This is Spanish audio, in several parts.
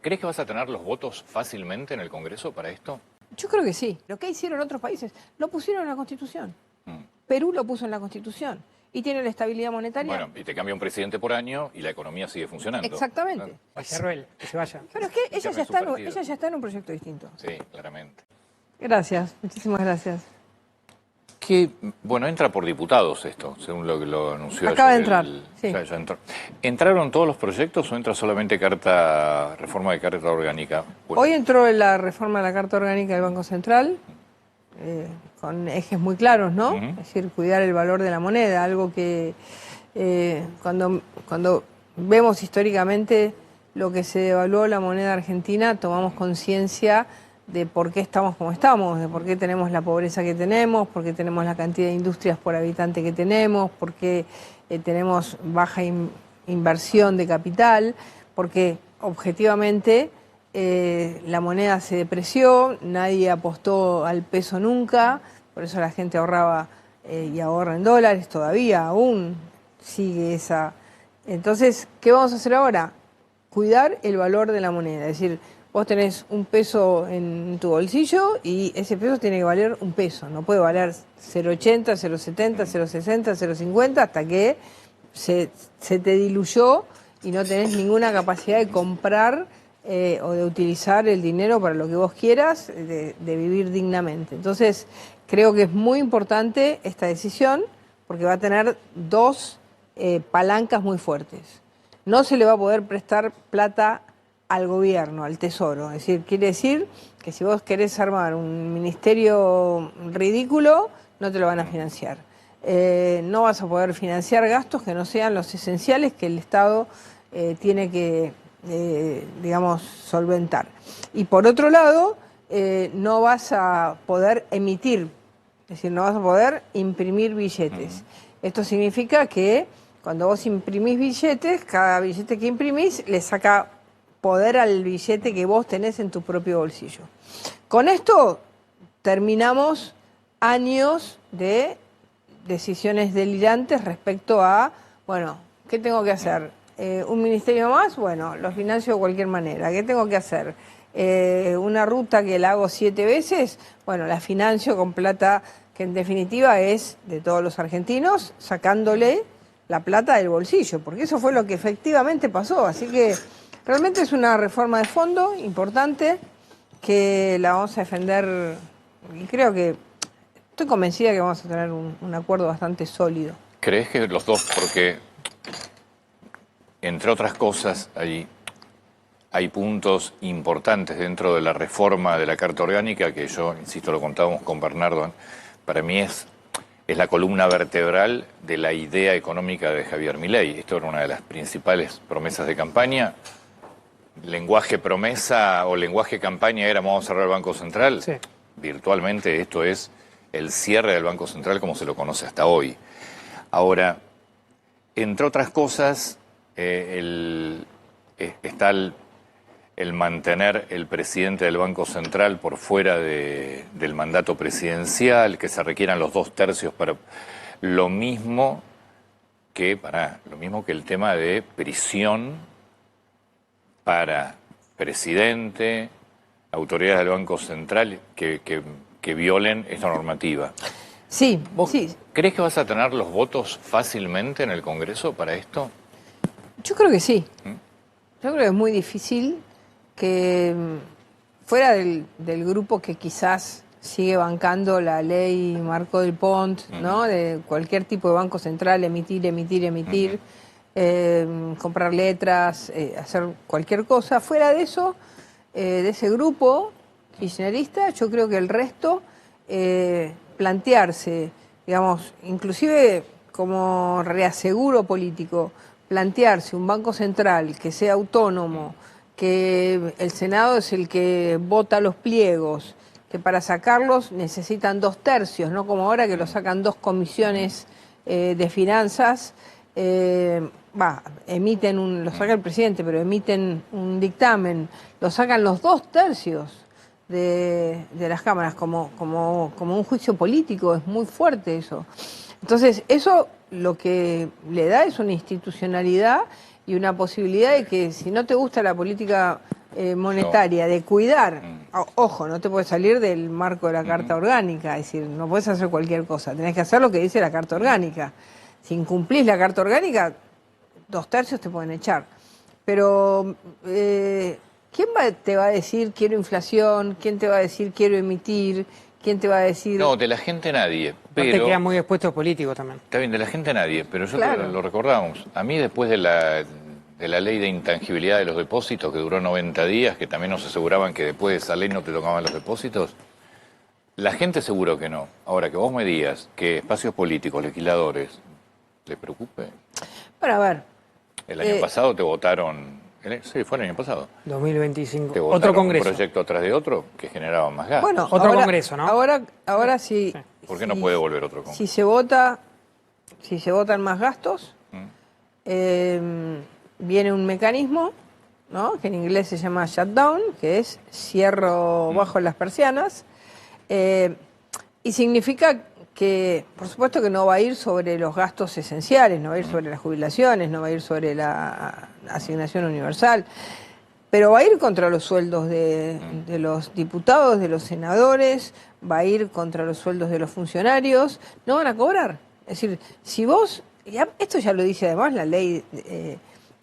¿Crees que vas a tener los votos fácilmente en el Congreso para esto? Yo creo que sí. Lo que hicieron otros países, lo pusieron en la Constitución. Perú lo puso en la Constitución y tiene la estabilidad monetaria. Bueno, y te cambia un presidente por año y la economía sigue funcionando. Exactamente. Villarroel, que se vaya. Pero es que ella ya está en un proyecto distinto. Sí, claramente. Gracias, muchísimas gracias. Bueno, entra por diputados esto, según lo que lo anunció Acaba de ayer entrar, sí. o sea, ya entró. ¿Entraron todos los proyectos o entra solamente reforma de carta orgánica? Bueno, Hoy entró la reforma de la Carta Orgánica del Banco Central, con ejes muy claros, ¿no? Es decir, cuidar el valor de la moneda, algo que cuando vemos históricamente lo que se devaluó la moneda argentina, tomamos conciencia de por qué estamos como estamos, de por qué tenemos la pobreza que tenemos, por qué tenemos la cantidad de industrias por habitante que tenemos, por qué tenemos baja inversión de capital, porque objetivamente la moneda se depreció, nadie apostó al peso nunca, por eso la gente ahorraba y ahorra en dólares, todavía aún sigue esa. Entonces, ¿qué vamos a hacer ahora? Cuidar el valor de la moneda, es decir, vos tenés un peso en tu bolsillo y ese peso tiene que valer un peso, no puede valer 0,80, 0,70, 0,60, 0,50 hasta que se te diluyó y no tenés ninguna capacidad de comprar o de utilizar el dinero para lo que vos quieras, de vivir dignamente. Entonces, creo que es muy importante esta decisión porque va a tener dos palancas muy fuertes. No se le va a poder prestar plata al gobierno, al tesoro. Es decir, quiere decir que si vos querés armar un ministerio ridículo, no te lo van a financiar. No vas a poder financiar gastos que no sean los esenciales que el Estado tiene que, digamos, solventar. Y por otro lado, no vas a poder emitir, es decir, no vas a poder imprimir billetes. Esto significa que cuando vos imprimís billetes, cada billete que imprimís le saca poder al billete que vos tenés en tu propio bolsillo. Con esto terminamos años de decisiones delirantes respecto a, bueno, ¿qué tengo que hacer? ¿Un ministerio más? Bueno, lo financio de cualquier manera. ¿Qué tengo que hacer? ¿Una ruta que la hago 7 veces? Bueno, la financio con plata que en definitiva es de todos los argentinos, sacándole la plata del bolsillo, porque eso fue lo que efectivamente pasó. Así que realmente es una reforma de fondo importante que la vamos a defender y creo que estoy convencida que vamos a tener un acuerdo bastante sólido. ¿Crees que los dos, porque entre otras cosas hay puntos importantes dentro de la reforma de la Carta Orgánica que yo, insisto, lo contábamos con Bernardo, para mí es la columna vertebral de la idea económica de Javier Milei? Esto era una de las principales promesas de campaña. Lenguaje promesa o lenguaje campaña era vamos a cerrar el Banco Central. Sí. Virtualmente esto es el cierre del Banco Central como se lo conoce hasta hoy. Ahora, entre otras cosas, está el mantener el presidente del Banco Central por fuera del mandato presidencial, que se requieran los 2/3 para lo mismo que el tema de prisión para presidente, autoridades del Banco Central que violen esta normativa. Sí, ¿Vos sí. crees que vas a tener los votos fácilmente en el Congreso para esto? Yo creo que sí. Yo creo que es muy difícil que fuera del grupo que quizás sigue bancando la ley Marco del Pont, ¿no? De cualquier tipo de banco central, emitir, comprar letras, hacer cualquier cosa. Fuera de eso, de ese grupo kirchnerista, yo creo que el resto plantearse, digamos, inclusive como reaseguro político, plantearse un banco central que sea autónomo, que el Senado es el que vota los pliegos, que para sacarlos necesitan 2/3, no como ahora que lo sacan 2 comisiones de finanzas, lo saca el presidente, pero emiten un dictamen, lo sacan los 2/3 de las cámaras como un juicio político, es muy fuerte eso. Entonces, eso lo que le da es una institucionalidad y una posibilidad de que si no te gusta la política monetaria, de cuidar, ojo, no te puedes salir del marco de la Carta Orgánica, es decir, no puedes hacer cualquier cosa, tenés que hacer lo que dice la Carta Orgánica. Si incumplís la Carta Orgánica, 2/3 te pueden echar. Pero, ¿quién te va a decir quiero inflación? ¿Quién te va a decir quiero emitir? ¿Quién te va a decir...? No, de la gente nadie, pero... Te quedan muy expuestos políticos también. Está bien, de la gente nadie, pero yo Claro. lo recordamos. A mí después de la ley de intangibilidad de los depósitos, que duró 90 días, que también nos aseguraban que después de esa ley no te tocaban los depósitos, la gente seguro que no. Ahora, que vos me digas que espacios políticos, legisladores, ¿les preocupe? Bueno, a ver. El año pasado te votaron... Sí, fue el año pasado. 2025. Te votaron Otro congreso. un proyecto atrás de otro que generaba más gas. Bueno, Otro congreso, ¿no? Ahora sí. ¿Por qué no puede volver otro congreso? Si se votan más gastos, viene un mecanismo, ¿no? Que en inglés se llama shutdown, que es cierro bajo las persianas, y significa que, por supuesto que no va a ir sobre los gastos esenciales, no va a ir sobre las jubilaciones, no va a ir sobre la asignación universal, pero va a ir contra los sueldos de los diputados, de los senadores, va a ir contra los sueldos de los funcionarios, no van a cobrar. Es decir, si vos, esto ya lo dice además la ley,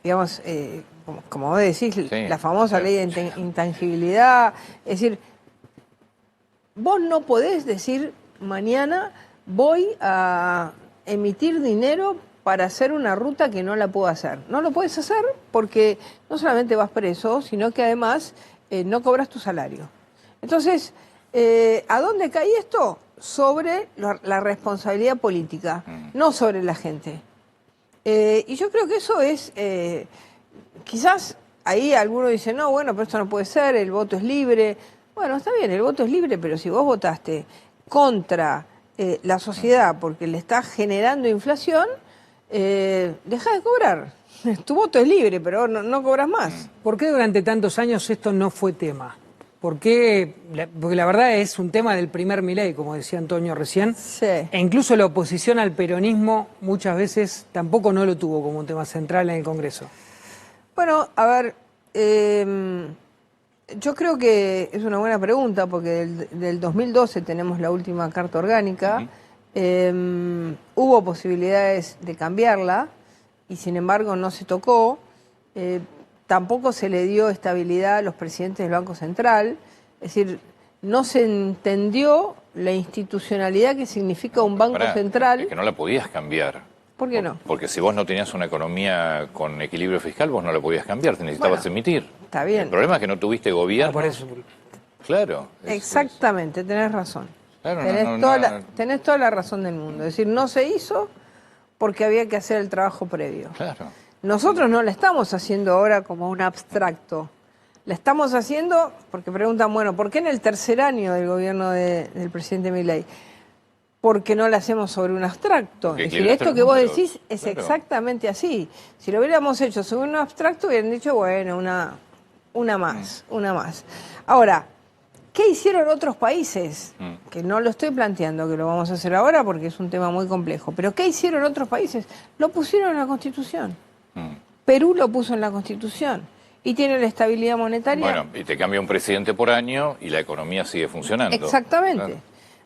digamos, como vos decís, Sí, la famosa claro. ley de intangibilidad, es decir, vos no podés decir mañana voy a emitir dinero para hacer una ruta que no la puedo hacer. No lo puedes hacer porque no solamente vas preso, sino que además no cobras tu salario. Entonces, ¿a dónde cae esto? Sobre la responsabilidad política, no sobre la gente. Y yo creo que eso es, quizás ahí alguno dice, no, bueno, pero esto no puede ser, el voto es libre. Bueno, está bien, el voto es libre, pero si vos votaste contra la sociedad porque le estás generando inflación, deja de cobrar. Tu voto es libre, pero no cobras más. ¿Por qué durante tantos años esto no fue tema? ¿Por qué? Porque la verdad es un tema del primer Milei, como decía Antonio recién. Sí. E incluso la oposición al peronismo muchas veces tampoco no lo tuvo como un tema central en el Congreso. Bueno, a ver, yo creo que es una buena pregunta porque del 2012 tenemos la última Carta Orgánica. Hubo posibilidades de cambiarla y sin embargo no se tocó. Tampoco se le dio estabilidad a los presidentes del Banco Central. Es decir, no se entendió la institucionalidad que significa un Banco Central. Es que no la podías cambiar. ¿Por qué no? Porque si vos no tenías una economía con equilibrio fiscal, vos no la podías cambiar, te necesitabas emitir. Está bien. El problema es que no tuviste gobierno. Por eso. Claro. Exactamente, tenés razón. Claro, Tenés toda la razón del mundo. Es decir, no se hizo porque había que hacer el trabajo previo. Claro. Nosotros no la estamos haciendo ahora como un abstracto. La estamos haciendo porque preguntan, bueno, ¿por qué en el tercer año del gobierno del presidente Milei? Porque no la hacemos sobre un abstracto. Porque Es decir, esto que vos decís es claro. exactamente así. Si lo hubiéramos hecho sobre un abstracto, hubieran dicho, bueno, una más. Ahora, ¿qué hicieron otros países? Que no lo estoy planteando, que lo vamos a hacer ahora porque es un tema muy complejo. Pero ¿qué hicieron otros países? Lo pusieron en la Constitución. Perú lo puso en la Constitución y tiene la estabilidad monetaria. Bueno, y te cambia un presidente por año y la economía sigue funcionando. Exactamente. Claro.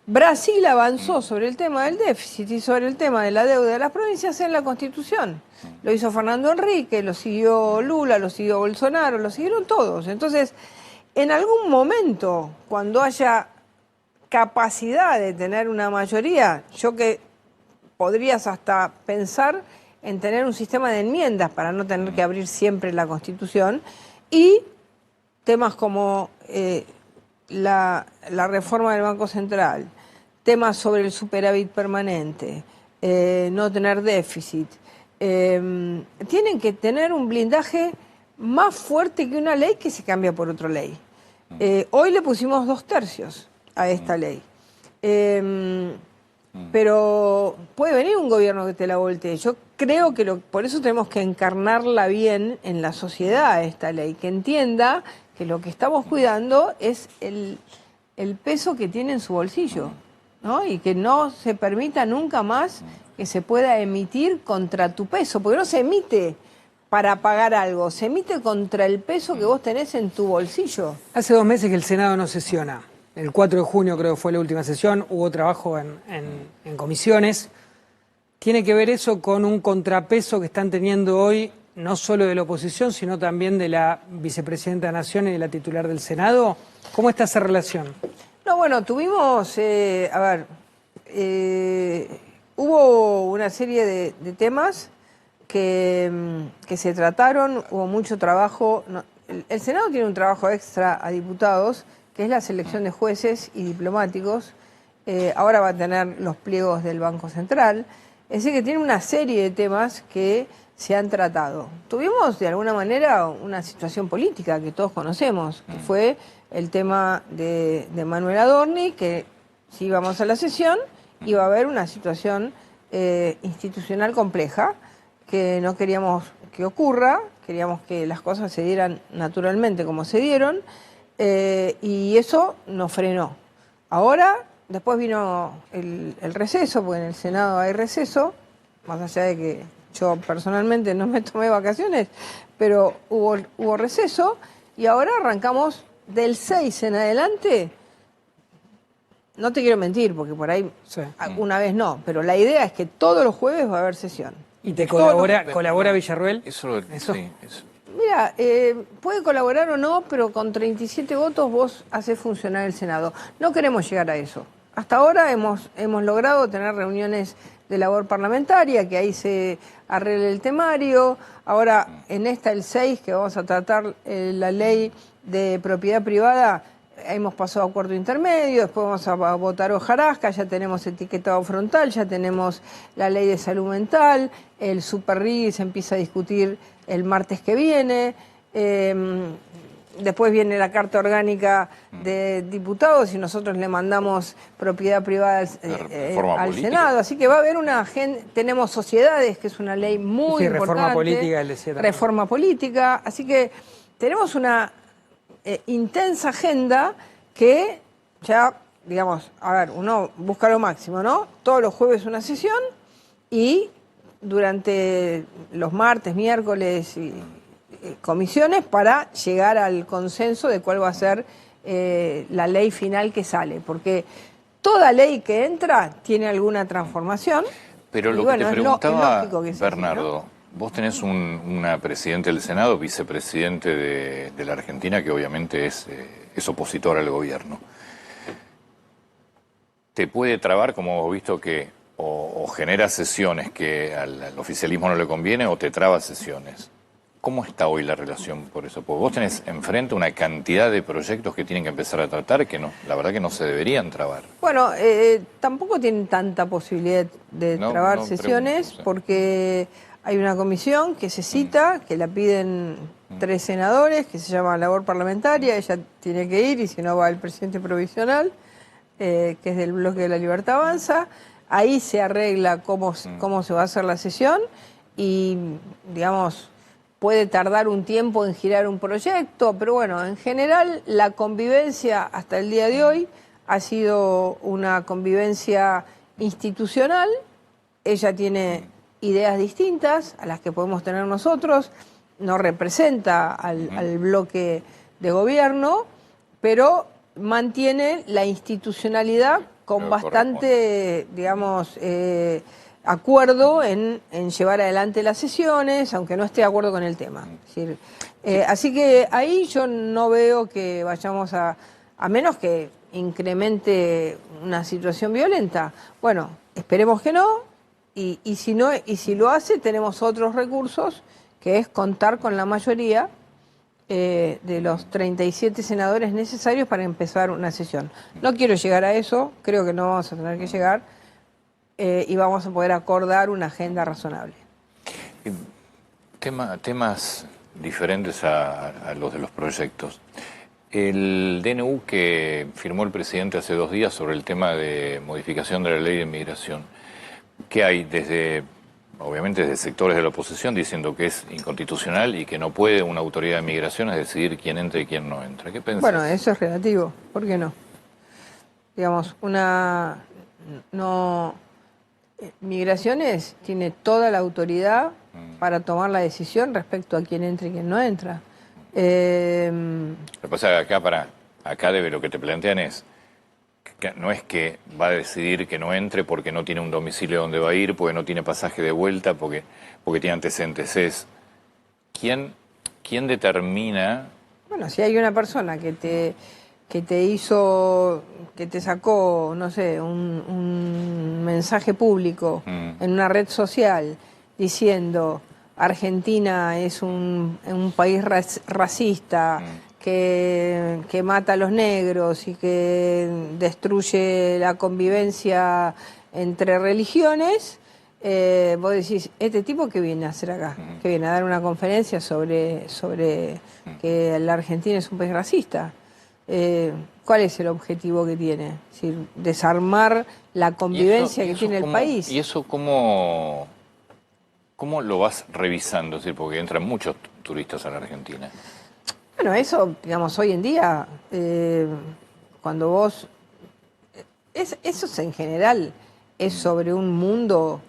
Brasil avanzó sobre el tema del déficit y sobre el tema de la deuda de las provincias en la Constitución. Lo hizo Fernando Henrique, lo siguió Lula, lo siguió Bolsonaro, lo siguieron todos. Entonces, en algún momento, cuando haya capacidad de tener una mayoría, yo que podrías hasta pensar en tener un sistema de enmiendas para no tener que abrir siempre la Constitución, y temas como la reforma del Banco Central, temas sobre el superávit permanente, no tener déficit, tienen que tener un blindaje más fuerte que una ley que se cambia por otra ley. Hoy le pusimos 2/3 a esta ley. Pero puede venir un gobierno que te la voltee. Yo creo que por eso tenemos que encarnarla bien en la sociedad, esta ley, que entienda que lo que estamos cuidando es el peso que tiene en su bolsillo, ¿no? Y que no se permita nunca más que se pueda emitir contra tu peso, porque no se emite para pagar algo, ¿se emite contra el peso que vos tenés en tu bolsillo? Hace 2 meses que el Senado no sesiona. El 4 de junio creo que fue la última sesión, hubo trabajo en comisiones. ¿Tiene que ver eso con un contrapeso que están teniendo hoy, no solo de la oposición, sino también de la vicepresidenta de Nación y de la titular del Senado? ¿Cómo está esa relación? No, bueno, tuvimos, hubo una serie de temas que se trataron, hubo mucho trabajo. El Senado tiene un trabajo extra a diputados, que es la selección de jueces y diplomáticos. Ahora va a tener los pliegos del Banco Central. Es decir, que tiene una serie de temas que se han tratado. Tuvimos, de alguna manera, una situación política que todos conocemos, que fue el tema de Manuel Adorni, que si íbamos a la sesión, iba a haber una situación institucional compleja, que no queríamos que ocurra, queríamos que las cosas se dieran naturalmente como se dieron, y eso nos frenó. Ahora, después vino el receso, porque en el Senado hay receso, más allá de que yo personalmente no me tomé vacaciones, pero hubo receso, y ahora arrancamos del 6 en adelante. No te quiero mentir, porque por ahí Sí. una vez no, pero la idea es que todos los jueves va a haber sesión. ¿Y te colabora Villarruel? Eso. Sí, Mira, puede colaborar o no, pero con 37 votos vos haces funcionar el Senado. No queremos llegar a eso. Hasta ahora hemos logrado tener reuniones de labor parlamentaria, que ahí se arregle el temario. Ahora, en esta, el 6, que vamos a tratar la ley de propiedad privada, hemos pasado a acuerdo intermedio, después vamos a votar hojarasca, ya tenemos etiquetado frontal, ya tenemos la ley de salud mental, el Super RIGI se empieza a discutir el martes que viene, después viene la carta orgánica de diputados y nosotros le mandamos propiedad privada al Senado, así que va a haber una agenda. Tenemos sociedades, que es una ley muy importante. Reforma política, decía también. Reforma política, así que tenemos una intensa agenda que ya, digamos, a ver, uno busca lo máximo, ¿no? Todos los jueves una sesión y durante los martes, miércoles y comisiones para llegar al consenso de cuál va a ser la ley final que sale, porque toda ley que entra tiene alguna transformación. Pero lo que te preguntaba, Bernardo, así, ¿no? Vos tenés una presidente del Senado, vicepresidente de la Argentina, que obviamente es opositor al gobierno. ¿Te puede trabar, como hemos visto, que o genera sesiones que al oficialismo no le conviene, o te traba sesiones? ¿Cómo está hoy la relación por eso? Porque vos tenés enfrente una cantidad de proyectos que tienen que empezar a tratar que no, la verdad que no se deberían trabar. Bueno, tampoco tienen tanta posibilidad de trabar sesiones, pregunto, porque hay una comisión que se cita, que la piden 3 senadores, que se llama labor parlamentaria, ella tiene que ir y si no va el presidente provisional, que es del bloque de la Libertad Avanza. Ahí se arregla cómo se va a hacer la sesión y, digamos, puede tardar un tiempo en girar un proyecto, pero bueno, en general la convivencia hasta el día de hoy ha sido una convivencia institucional. Ella tiene ideas distintas a las que podemos tener nosotros, no representa al bloque de gobierno, pero mantiene la institucionalidad con bastante, digamos, acuerdo en llevar adelante las sesiones, aunque no esté de acuerdo con el tema. Es decir, así que ahí yo no veo que vayamos a menos que incremente una situación violenta. Bueno, esperemos que no, y si no, y si lo hace, tenemos otros recursos, que es contar con la mayoría de los 37 senadores necesarios para empezar una sesión. No quiero llegar a eso, creo que no vamos a tener que llegar, y vamos a poder acordar una agenda razonable. Temas diferentes a los de los proyectos. El DNU que firmó el presidente hace 2 días sobre el tema de modificación de la ley de inmigración, ¿qué hay obviamente desde sectores de la oposición diciendo que es inconstitucional y que no puede una autoridad de migraciones decidir quién entra y quién no entra? ¿Qué pensás? Bueno, eso es relativo, ¿por qué no? Digamos, Migraciones tiene toda la autoridad para tomar la decisión respecto a quién entra y quién no entra. Lo que pasa es que acá lo que te plantean es que no es que va a decidir que no entre porque no tiene un domicilio donde va a ir, porque no tiene pasaje de vuelta, porque tiene antecedentes. Es ¿quién determina? Bueno, si hay una persona que te hizo, que te sacó, no sé, un mensaje público en una red social diciendo Argentina es un país racista, que mata a los negros y que destruye la convivencia entre religiones, vos decís, ¿este tipo qué viene a hacer acá? ¿Que viene a dar una conferencia sobre que la Argentina es un país racista? ¿Cuál es el objetivo que tiene? Es decir, desarmar la convivencia que tiene el país. ¿Y eso cómo lo vas revisando? Es decir, porque entran muchos turistas a la Argentina. Bueno, eso, digamos, hoy en día, cuando vos... Eso en general es sobre un mundo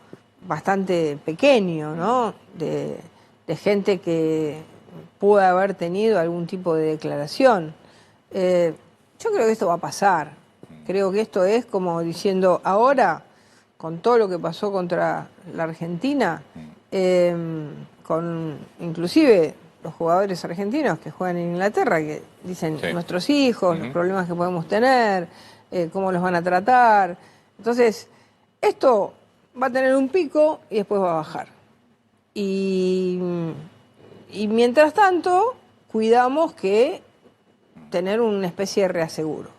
bastante pequeño, ¿no? De gente que pudo haber tenido algún tipo de declaración. Yo creo que esto va a pasar. Creo que esto es como diciendo, ahora, con todo lo que pasó contra la Argentina, con inclusive los jugadores argentinos que juegan en Inglaterra, que dicen nuestros hijos, los problemas que podemos tener, cómo los van a tratar. Entonces, esto va a tener un pico y después va a bajar. Y mientras tanto, cuidamos que tener una especie de reaseguro.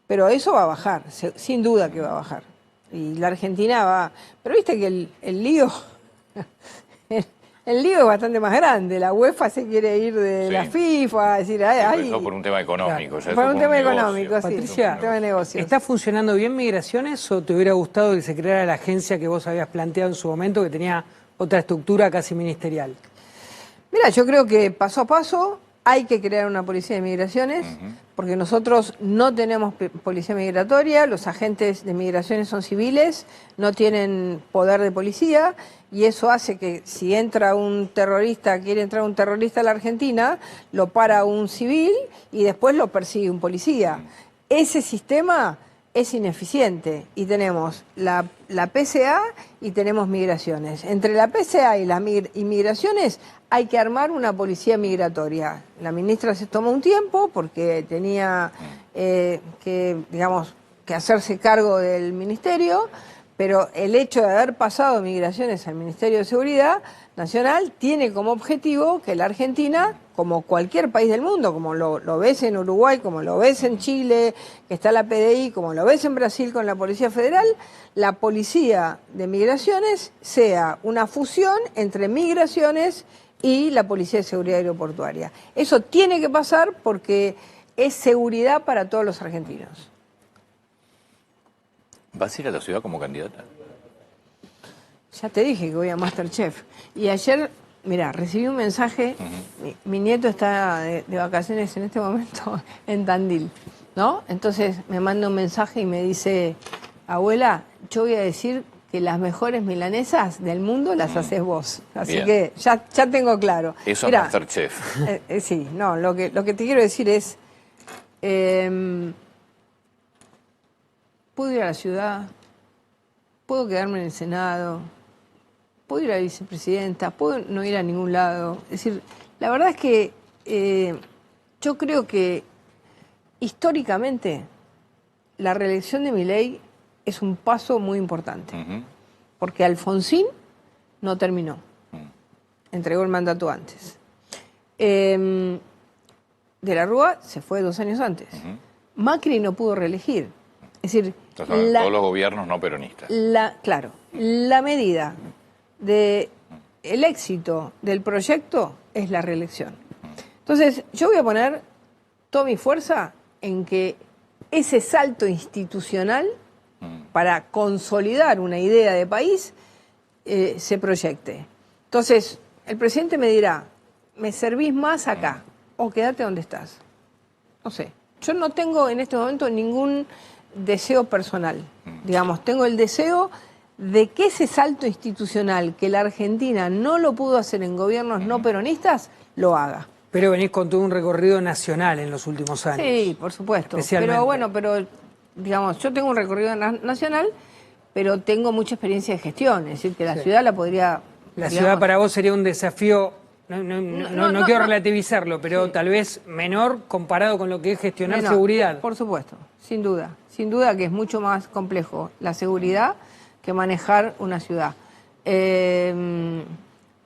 Pero eso va a bajar, sin duda que va a bajar. Y la Argentina va... Pero viste que el lío... El lío es bastante más grande. La UEFA se quiere ir de la FIFA, es decir, eso por un tema económico. Claro, por un tema económico, sí. Patricia, un tema de negocios. ¿Está funcionando bien Migraciones o te hubiera gustado que se creara la agencia que vos habías planteado en su momento, que tenía otra estructura casi ministerial? Mira, yo creo que paso a paso hay que crear una policía de migraciones, porque nosotros no tenemos policía migratoria, los agentes de migraciones son civiles, no tienen poder de policía, y eso hace que si entra un terrorista, quiere entrar un terrorista a la Argentina, lo para un civil y después lo persigue un policía. Ese sistema es ineficiente y tenemos la PCA y tenemos migraciones. Entre la PCA y las migraciones hay que armar una policía migratoria. La ministra se tomó un tiempo porque tenía que hacerse cargo del ministerio, pero el hecho de haber pasado migraciones al Ministerio de Seguridad Nacional tiene como objetivo que la Argentina, como cualquier país del mundo, como lo ves en Uruguay, como lo ves en Chile, que está la PDI, como lo ves en Brasil con la Policía Federal, la Policía de Migraciones sea una fusión entre migraciones y la Policía de Seguridad Aeroportuaria. Eso tiene que pasar porque es seguridad para todos los argentinos. ¿Vas a ir a la ciudad como candidata? Ya te dije que voy a MasterChef. Y ayer, mirá, recibí un mensaje, mi nieto está de vacaciones en este momento en Tandil, ¿no? Entonces me manda un mensaje y me dice, abuela, yo voy a decir que las mejores milanesas del mundo las haces vos. Así Bien. que ya tengo claro. Eso Mirá, es MasterChef. Sí, no, lo que te quiero decir es, puedo ir a la ciudad, puedo quedarme en el Senado, puedo ir a la vicepresidenta, puedo no ir a ningún lado. Es decir, la verdad es que yo creo que históricamente la reelección de Milei es un paso muy importante, porque Alfonsín no terminó, entregó el mandato antes. De la Rúa se fue 2 años antes. Macri no pudo reelegir. Es decir, todos los gobiernos no peronistas. Claro, la medida del éxito del proyecto es la reelección. Entonces, yo voy a poner toda mi fuerza en que ese salto institucional para consolidar una idea de país se proyecte. Entonces, el presidente me dirá, ¿me servís más acá o quédate donde estás? No sé. Yo no tengo en este momento ningún deseo personal. Digamos, tengo el deseo de que ese salto institucional que la Argentina no lo pudo hacer en gobiernos no peronistas, lo haga. Pero venís con todo un recorrido nacional en los últimos años. Sí, por supuesto. Especialmente. Pero bueno, digamos, yo tengo un recorrido nacional, pero tengo mucha experiencia de gestión. Es decir, que la ciudad la podría... La ciudad para vos sería un desafío, no quiero relativizarlo, pero tal vez menor comparado con lo que es gestionar seguridad. Por supuesto, sin duda. Sin duda que es mucho más complejo la seguridad que manejar una ciudad.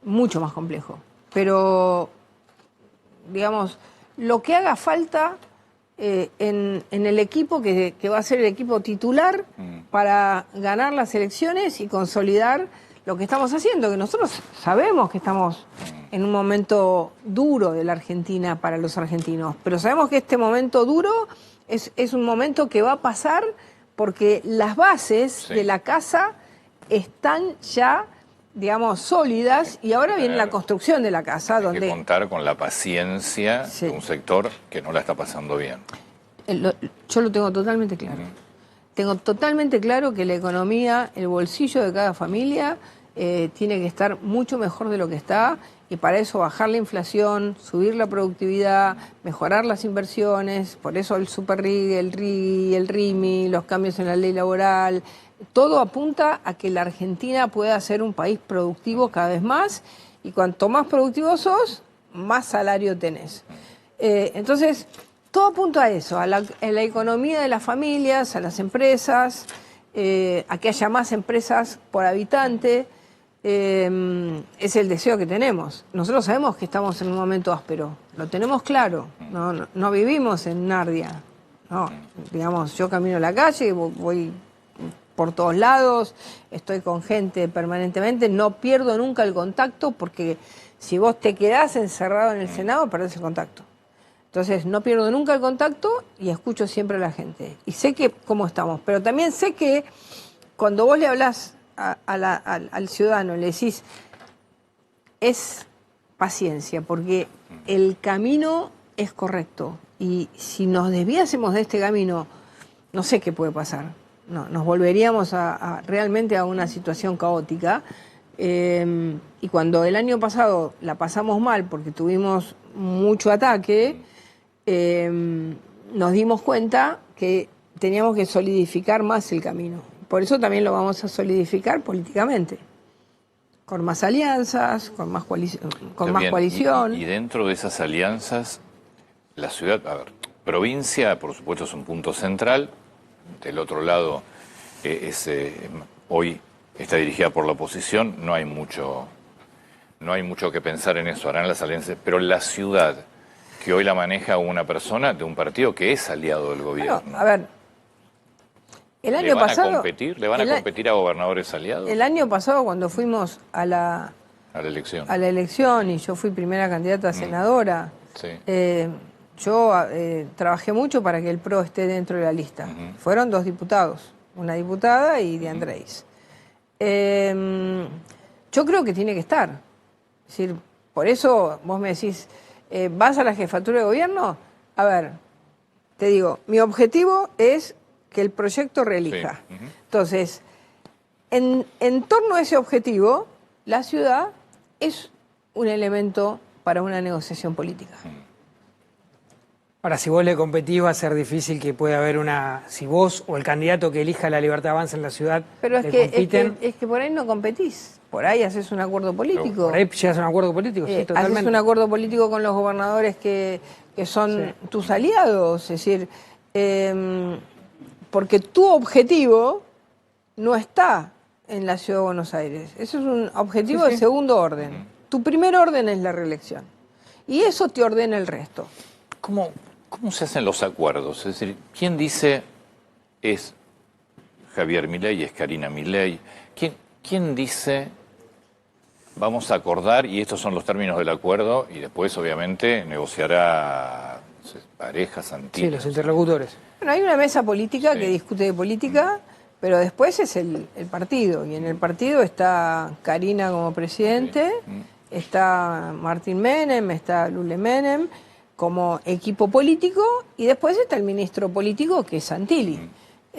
Mucho más complejo. Pero, digamos, lo que haga falta en el equipo que va a ser el equipo titular para ganar las elecciones y consolidar lo que estamos haciendo, que nosotros sabemos que estamos en un momento duro de la Argentina para los argentinos, pero sabemos que este momento duro es un momento que va a pasar porque las bases de la casa están ya, digamos, sólidas y ahora viene la construcción de la casa. Hay donde que contar con la paciencia de un sector que no la está pasando bien. Yo lo tengo totalmente claro. Tengo totalmente claro que la economía, el bolsillo de cada familia tiene que estar mucho mejor de lo que está y para eso bajar la inflación, subir la productividad, mejorar las inversiones, por eso el SuperRIG, el RIGI, el RIMI, los cambios en la ley laboral, todo apunta a que la Argentina pueda ser un país productivo cada vez más y cuanto más productivo sos, más salario tenés. Entonces, todo apunta a eso, a la economía de las familias, a las empresas, a que haya más empresas por habitante. Es el deseo que tenemos. Nosotros sabemos que estamos en un momento áspero, lo tenemos claro, no vivimos en Narnia. No, digamos, yo camino a la calle, voy por todos lados, estoy con gente permanentemente, no pierdo nunca el contacto porque si vos te quedás encerrado en el Senado, perdés el contacto. Entonces, no pierdo nunca el contacto y escucho siempre a la gente. Y sé cómo estamos, pero también sé que cuando vos le hablás al ciudadano, le decís, es paciencia, porque el camino es correcto. Y si nos desviásemos de este camino, no sé qué puede pasar. No, nos volveríamos realmente a una situación caótica. Y cuando el año pasado la pasamos mal porque tuvimos mucho ataque, nos dimos cuenta que teníamos que solidificar más el camino. Por eso también lo vamos a solidificar políticamente, con más alianzas, con más coalición. Y dentro de esas alianzas, la ciudad, provincia, por supuesto, es un punto central. Del otro lado, hoy está dirigida por la oposición, no hay mucho que pensar en eso, harán las alianzas. Pero la ciudad, que hoy la maneja una persona de un partido que es aliado del gobierno. Bueno, a ver, el año pasado... ¿Le van a competir a gobernadores aliados? El año pasado, cuando fuimos a la elección y yo fui primera candidata a senadora, yo trabajé mucho para que el PRO esté dentro de la lista. Fueron 2 diputados, una diputada y de Andrés. Yo creo que tiene que estar. Es decir, por eso vos me decís, ¿vas a la jefatura de gobierno? A ver, te digo, mi objetivo es que el proyecto reelija. Entonces, en torno a ese objetivo, la ciudad es un elemento para una negociación política. Ahora, si vos le competís, va a ser difícil que pueda haber si vos o el candidato que elija La Libertad Avanza en la ciudad compiten. Es que por ahí no competís, por ahí haces un acuerdo político. Por ahí llegas a un acuerdo político, sí, totalmente. Haces un acuerdo político con los gobernadores que son tus aliados, es decir, porque tu objetivo no está en la Ciudad de Buenos Aires. Eso es un objetivo de segundo orden. Tu primer orden es la reelección. Y eso te ordena el resto. ¿Cómo se hacen los acuerdos? Es decir, ¿quién dice es Javier Milei, es Karina Milei? ¿Quién dice vamos a acordar y estos son los términos del acuerdo y después obviamente negociará parejas, antiguas? Sí, los interlocutores. Bueno, hay una mesa política que discute de política, pero después es el partido. Y en el partido está Karina como presidente, está Martín Menem, está Lule Menem como equipo político y después está el ministro político que es Santilli.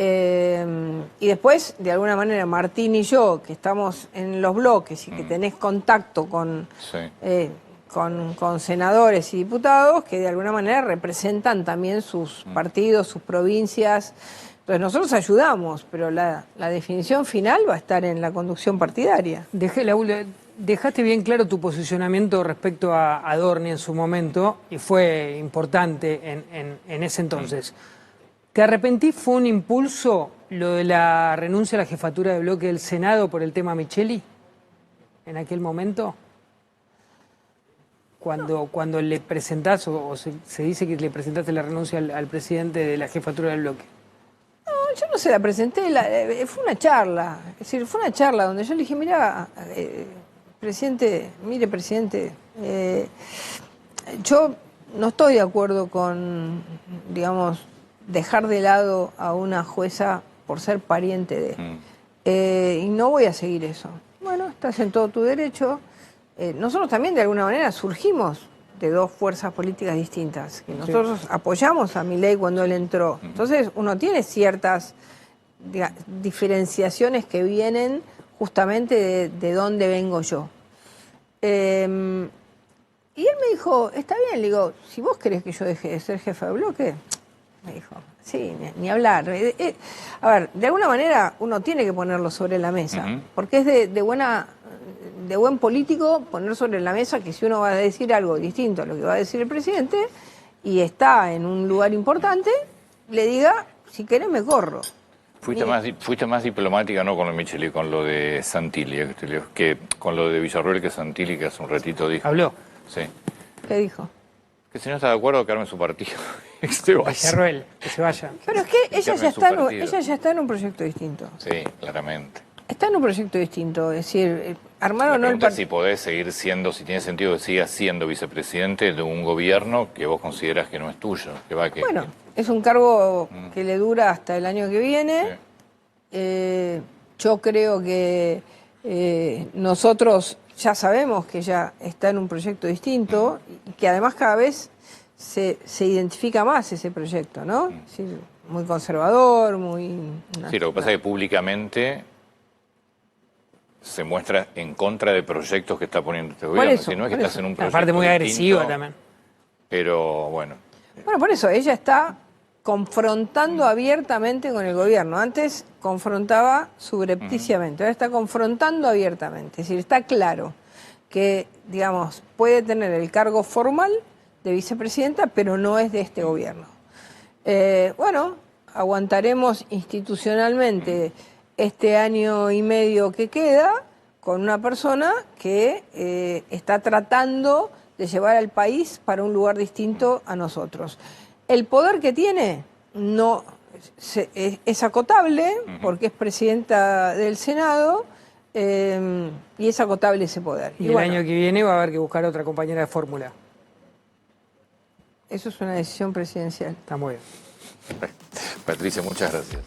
Y después, de alguna manera, Martín y yo, que estamos en los bloques y que tenés contacto con, con senadores y diputados, que de alguna manera representan también sus partidos, sus provincias. Entonces nosotros ayudamos, pero la definición final va a estar en la conducción partidaria. Dejaste bien claro tu posicionamiento respecto a Adorni en su momento, y fue importante en ese entonces. ¿Te arrepentís? ¿Fue un impulso lo de la renuncia a la jefatura de bloque del Senado por el tema Micheli en aquel momento? Cuando le presentás, o se dice que le presentaste la renuncia al presidente de la jefatura del bloque. No, yo no se la presenté, fue una charla. Es decir, fue una charla donde yo le dije, mira, presidente, mire, presidente, yo no estoy de acuerdo con, digamos, dejar de lado a una jueza por ser pariente de. Y no voy a seguir eso. Bueno, estás en todo tu derecho. Nosotros también de alguna manera surgimos de dos fuerzas políticas distintas. Que nosotros apoyamos a Milei cuando él entró. Entonces uno tiene ciertas diferenciaciones que vienen justamente de dónde vengo yo. Y él me dijo, está bien, le digo, si vos querés que yo deje de ser jefe de bloque, me dijo, sí, ni hablar. A ver, de alguna manera uno tiene que ponerlo sobre la mesa, porque es de buen político poner sobre la mesa que si uno va a decir algo distinto a lo que va a decir el presidente y está en un lugar importante, le diga, si querés me corro. Fuiste más diplomática, no con lo de Micheli, con lo de Santilli, que con lo de Villarroel, que Santilli, que hace un ratito dijo. ¿Habló? Sí. ¿Qué dijo? Que si no está de acuerdo, que arme su partido. Villarroel, que se vaya. Pero es que ella ya está en un proyecto distinto. Sí, claramente. Está en un proyecto distinto, es decir, armar o no el partido. Si podés seguir siendo, si tiene sentido que sigas siendo vicepresidente de un gobierno que vos consideras que no es tuyo. Bueno, es un cargo que le dura hasta el año que viene. Sí. Yo creo que nosotros ya sabemos que ella está en un proyecto distinto y que además cada vez se identifica más ese proyecto, ¿no? Es decir, muy conservador, muy... Sí, lo que pasa es que públicamente se muestra en contra de proyectos que está poniendo este gobierno. Eso, si no es que estás en un proyecto aparte muy agresiva distinto, también. Pero bueno. Bueno, por eso ella está confrontando abiertamente con el gobierno. Antes confrontaba subrepticiamente, ahora está confrontando abiertamente. Es decir, está claro que, digamos, puede tener el cargo formal de vicepresidenta, pero no es de este gobierno. Bueno, aguantaremos institucionalmente este año y medio que queda con una persona que está tratando de llevar al país para un lugar distinto a nosotros. El poder que tiene no es acotable, porque es presidenta del Senado, y es acotable ese poder. Y el año que viene va a haber que buscar otra compañera de fórmula. Eso es una decisión presidencial. Está muy bien. Patricia, muchas gracias.